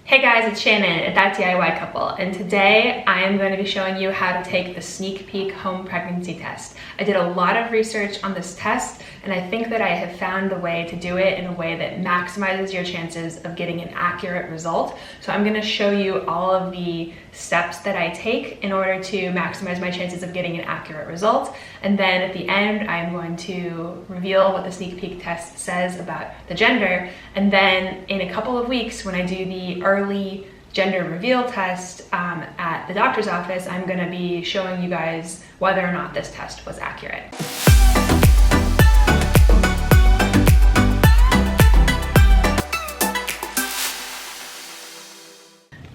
Hey guys, it's Shannon at ThatDIYCouple, and today I am going to be showing you how to take the sneak peek home pregnancy test. I did a lot of research on this test, and I think that I have found the way to do it in a way that maximizes your chances of getting an accurate result. So I'm going to show you all of the steps that I take in order to maximize my chances of getting an accurate result. And then at the end, I'm going to reveal what the sneak peek test says about the gender. And then in a couple of weeks, when I do the early gender reveal test at the doctor's office, I'm going to be showing you guys whether or not this test was accurate.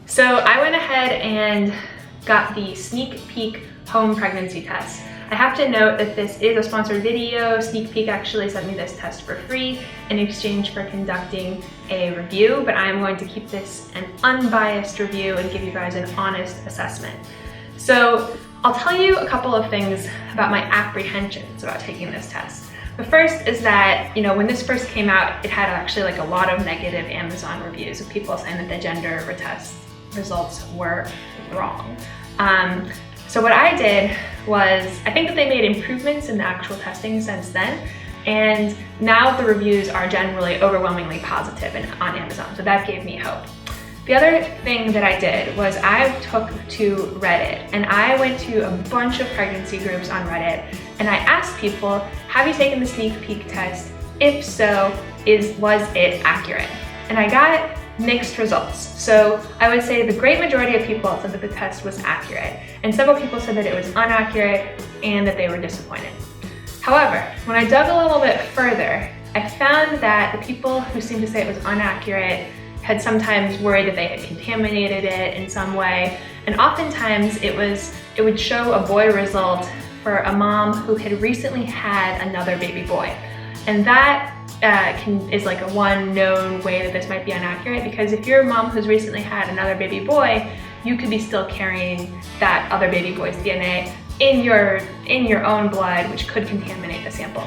So I went ahead and got the sneak peek home pregnancy test. I have to note that this is a sponsored video. Sneak Peek actually sent me this test for free in exchange for conducting a review, but I am going to keep this an unbiased review and give you guys an honest assessment. So I'll tell you a couple of things about my apprehensions about taking this test. The first is that, when this first came out, it had actually a lot of negative Amazon reviews of people saying that the gender test results were wrong. So what I did was, I think that they made improvements in the actual testing since then, and now the reviews are generally overwhelmingly positive on Amazon, so that gave me hope. The other thing that I did was I took to Reddit, and I went to a bunch of pregnancy groups on Reddit, and I asked people, have you taken the sneak peek test? If so, was it accurate? And I got mixed results. So I would say the great majority of people said that the test was accurate, and several people said that it was inaccurate and that they were disappointed. However, when I dug a little bit further, I found that the people who seemed to say it was inaccurate had sometimes worried that they had contaminated it in some way, and oftentimes it would show a boy result for a mom who had recently had another baby boy. And that is a one known way that this might be inaccurate, because if you're a mom who's recently had another baby boy, you could be still carrying that other baby boy's DNA in your own blood, which could contaminate the sample.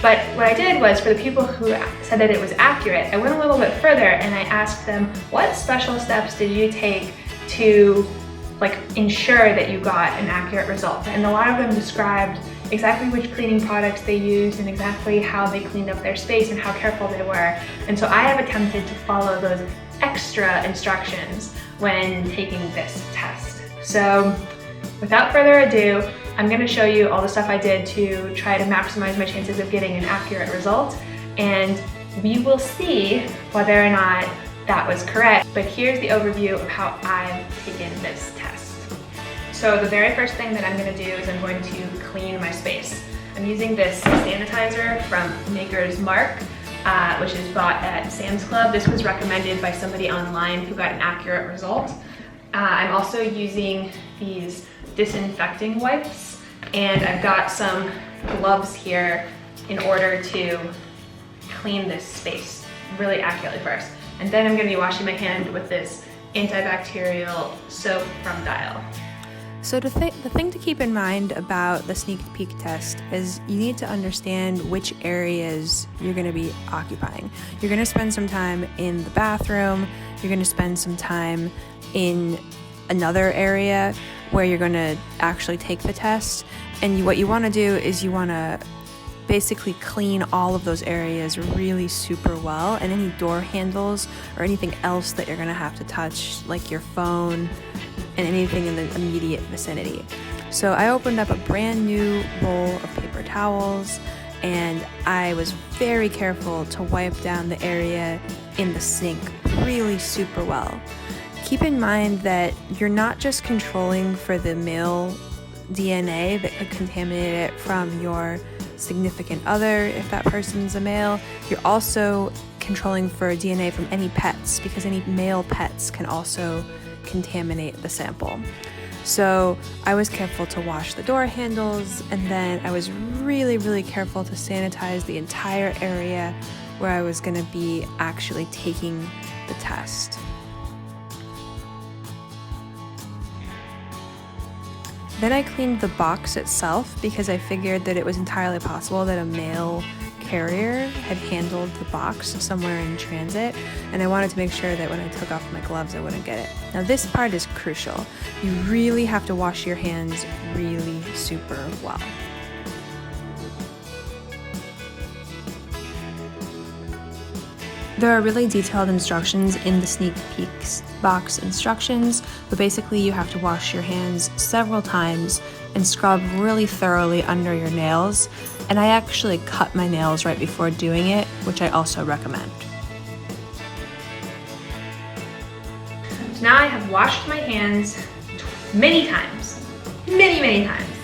But what I did was, for the people who said that it was accurate, I went a little bit further and I asked them, what special steps did you take to ensure that you got an accurate result? And a lot of them described exactly which cleaning products they used and exactly how they cleaned up their space and how careful they were. And so I have attempted to follow those extra instructions when taking this test. So without further ado, I'm going to show you all the stuff I did to try to maximize my chances of getting an accurate result, and we will see whether or not that was correct. But here's the overview of how I've taken this test. So the very first thing that I'm going to do is I'm going to clean my space. I'm using this sanitizer from Maker's Mark, which is bought at Sam's Club. This was recommended by somebody online who got an accurate result. I'm also using these disinfecting wipes, and I've got some gloves here in order to clean this space really accurately first. And then I'm going to be washing my hand with this antibacterial soap from Dial. So the thing to keep in mind about the sneak peek test is you need to understand which areas you're going to be occupying. You're going to spend some time in the bathroom, you're going to spend some time in another area where you're going to actually take the test, and what you want to do is you want to basically clean all of those areas really super well, and any door handles or anything else that you're going to have to touch, like your phone and anything in the immediate vicinity. So I opened up a brand new roll of paper towels, and I was very careful to wipe down the area in the sink really super well. Keep in mind that you're not just controlling for the male DNA that could contaminate it from your significant other, if that person's a male. You're also controlling for DNA from any pets, because any male pets can also contaminate the sample. So I was careful to wash the door handles, and then I was really, really careful to sanitize the entire area where I was going to be actually taking the test. Then I cleaned the box itself, because I figured that it was entirely possible that a male carrier had handled the box somewhere in transit, and I wanted to make sure that when I took off my gloves I wouldn't get it. Now this part is crucial. You really have to wash your hands really super well. There are really detailed instructions in the sneak peeks box instructions, but basically you have to wash your hands several times and scrub really thoroughly under your nails. And I actually cut my nails right before doing it, which I also recommend. So now I have washed my hands many times, many times,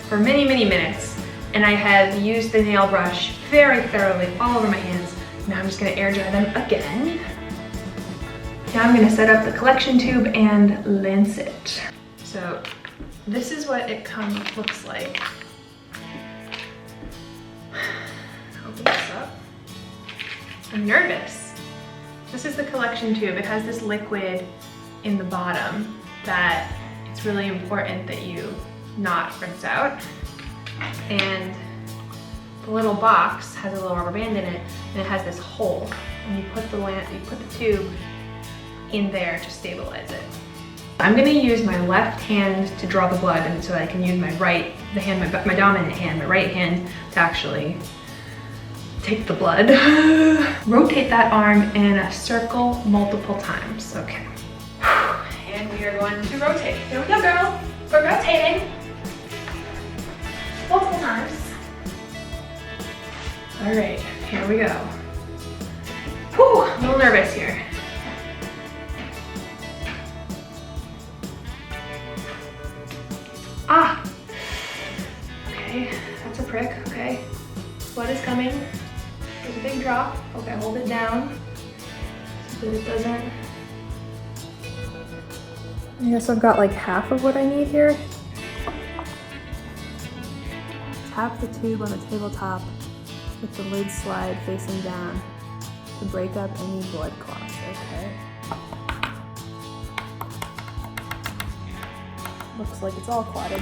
for many minutes, and I have used the nail brush very thoroughly all over my hands. Now I'm just gonna air dry them again. Now I'm gonna set up the collection tube and lance it. So this is what it looks like. Open this up. I'm nervous. This is the collection tube. It has this liquid in the bottom that it's really important that you not rinse out. And the little box has a little rubber band in it, and it has this hole. And you put the tube in there to stabilize it. I'm gonna use my left hand to draw the blood, and so I can use my dominant hand, my right hand, to actually take the blood. Rotate that arm in a circle multiple times. Okay. And we are going to rotate. Here we go, girl. We're rotating multiple times. All right, here we go. Whew, I'm a little nervous here. Ah! Okay, that's a prick, okay. Blood is coming. There's a big drop. Okay, hold it down so that it doesn't. I guess I've got like half of what I need here. Tap the tube on the tabletop with the lid slide facing down to break up any blood clots, okay? Looks like it's all clotted.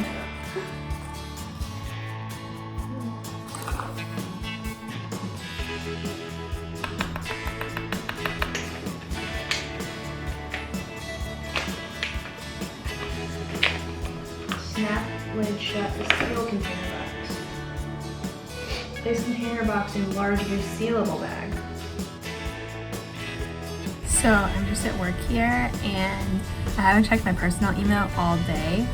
Snap lid shut the steel container box. This container box in large resealable bag. So I'm just at work here and I haven't checked my personal email all day,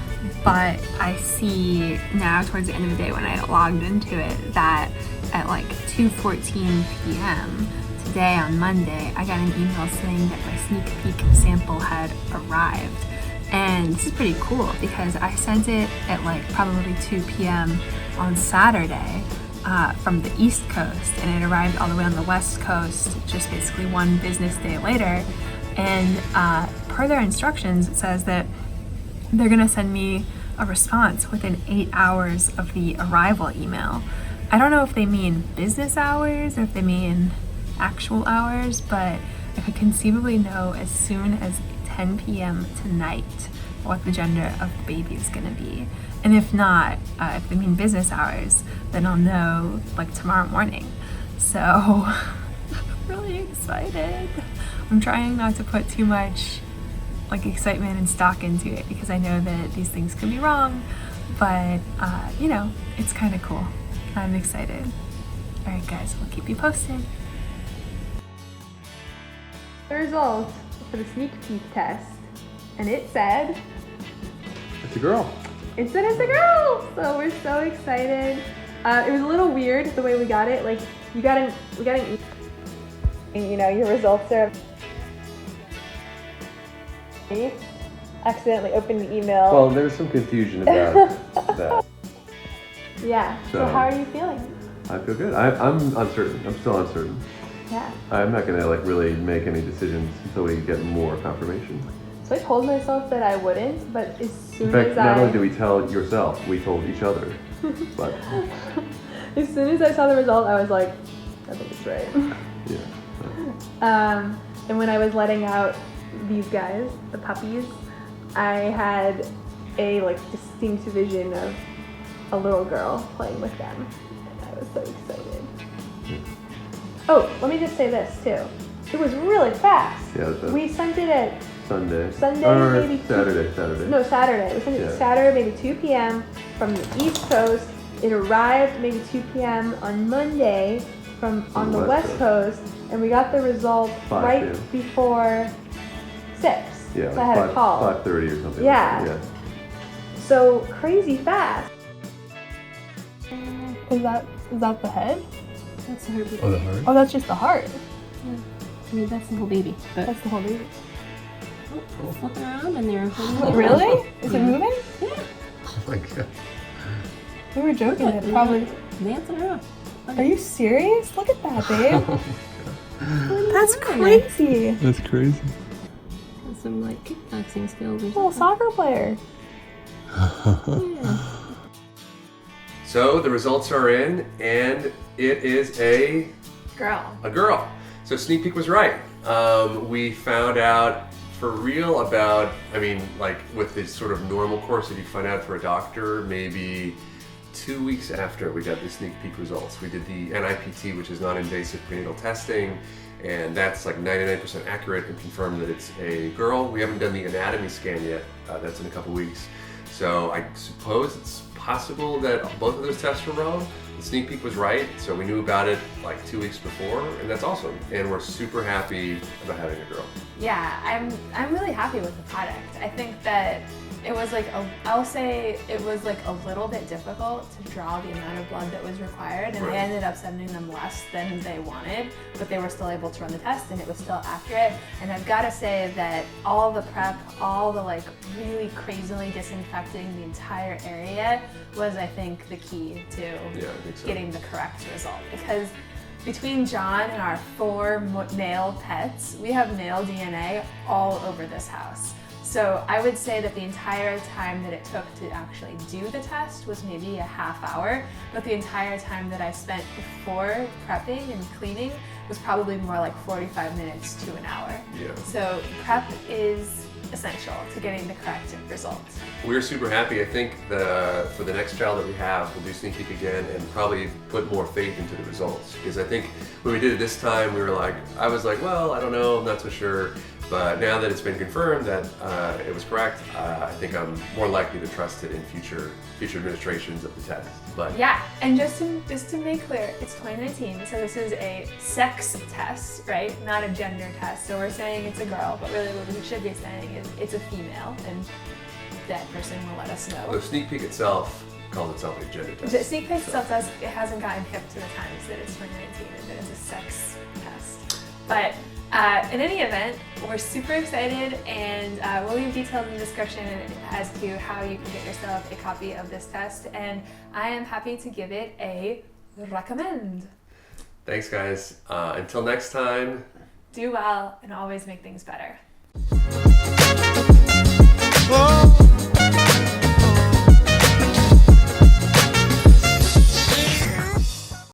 but I see now towards the end of the day when I logged into it that at like 2:14 p.m. today on Monday, I got an email saying that my sneak peek sample had arrived. And this is pretty cool because I sent it at like probably 2 p.m. on Saturday from the East Coast, and it arrived all the way on the West Coast just basically one business day later. And per their instructions, it says that they're gonna send me a response within 8 hours of the arrival email. I don't know if they mean business hours or if they mean actual hours, but I could conceivably know as soon as 10 p.m. tonight what the gender of the baby is gonna be. And if not, if they mean business hours, then I'll know like tomorrow morning. So I'm really excited. I'm trying not to put too much like excitement and stock into it because I know that these things can be wrong, but you know, it's kind of cool. I'm excited. All right guys, we'll keep you posted. The results for the sneak peek test, and it said it's a girl. It said it's a girl, so we're so excited. It was a little weird the way we got it. Like we got an email, and you know your results are. Accidentally opened the email. Well, there's some confusion about that. Yeah. So how are you feeling? I feel good. I'm uncertain. I'm still uncertain. Yeah. I'm not gonna like really make any decisions until we get more confirmation. So I told myself that I wouldn't, but as soon In fact, as not only did we tell yourself, we told each other. But as soon as I saw the result, I was like, I think it's right. Yeah. And when I was letting out these guys, the puppies, I had a like distinct vision of a little girl playing with them, and I was so excited. Oh, let me just say this too. It was really fast. Yeah, We sent it at Sunday. Sunday, Or maybe Saturday. No, Saturday. We sent it Yeah. Saturday, maybe 2 p.m. from the East Coast. It arrived maybe 2 p.m. on Monday on the West Coast, and we got the result 5 right p.m. before 6. Yeah, so I had a call. 5:30 or something. Yeah. Like that. So crazy fast. Is that the head? That's the heartbeat. Oh, the heart? Oh, that's just the heart. I mean, that's the whole baby. But That's the whole baby. it's flipping around in there. Really? Is it moving? Yeah. Oh my god. We were joking. It probably. Dancing around. Are you serious? Look at that, babe. That's Around crazy. That's crazy. Got some like kickboxing skills or Little something. soccer player. Yeah. So the results are in, and it is a girl. So sneak peek was right. We found out for real about, I mean, like with this sort of normal course that you find out for a doctor, maybe 2 weeks after we got the sneak peek results. We did the NIPT, which is non-invasive prenatal testing, and that's like 99% accurate and confirmed that it's a girl. We haven't done the anatomy scan yet. That's in a couple weeks. So I suppose it's possible that both of those tests were wrong. The sneak peek was right, so we knew about it like 2 weeks before, and that's awesome. And we're super happy about having a girl. Yeah, I'm really happy with the product. I think that it was like I'll say it was like a little bit difficult to draw the amount of blood that was required, and Right. they ended up sending them less than they wanted, but they were still able to run the test and it was still accurate. And I've got to say that all the prep, all the like really crazily disinfecting the entire area was, I think, the key to Yeah, I think so. getting the correct result. Because between John and our 4 male pets, we have male DNA all over this house. So I would say that the entire time that it took to actually do the test was maybe a half hour, but the entire time that I spent before prepping and cleaning was probably more like 45 minutes to an hour. Yeah. So prep is essential to getting the correct results. We're super happy. I think for the next child that we have, we'll do sneak peek again and probably put more faith into the results. Because I think when we did it this time, I was like, well, I don't know, I'm not so sure. But now that it's been confirmed that it was correct, I think I'm more likely to trust it in future administrations of the test. But Yeah, and just to make clear, it's 2019, so this is a sex test, right? Not a gender test. So we're saying it's a girl, but really what we should be saying is it's a female, and that person will let us know. the sneak peek itself calls itself a gender test. The sneak peek itself it hasn't gotten hip to the times that it's 2019 and that it's a sex test. But in any event, we're super excited, and we'll leave details in the description as to how you can get yourself a copy of this test, and I am happy to give it a recommend. Thanks, guys. Until next time. Do well and always make things better. Oh.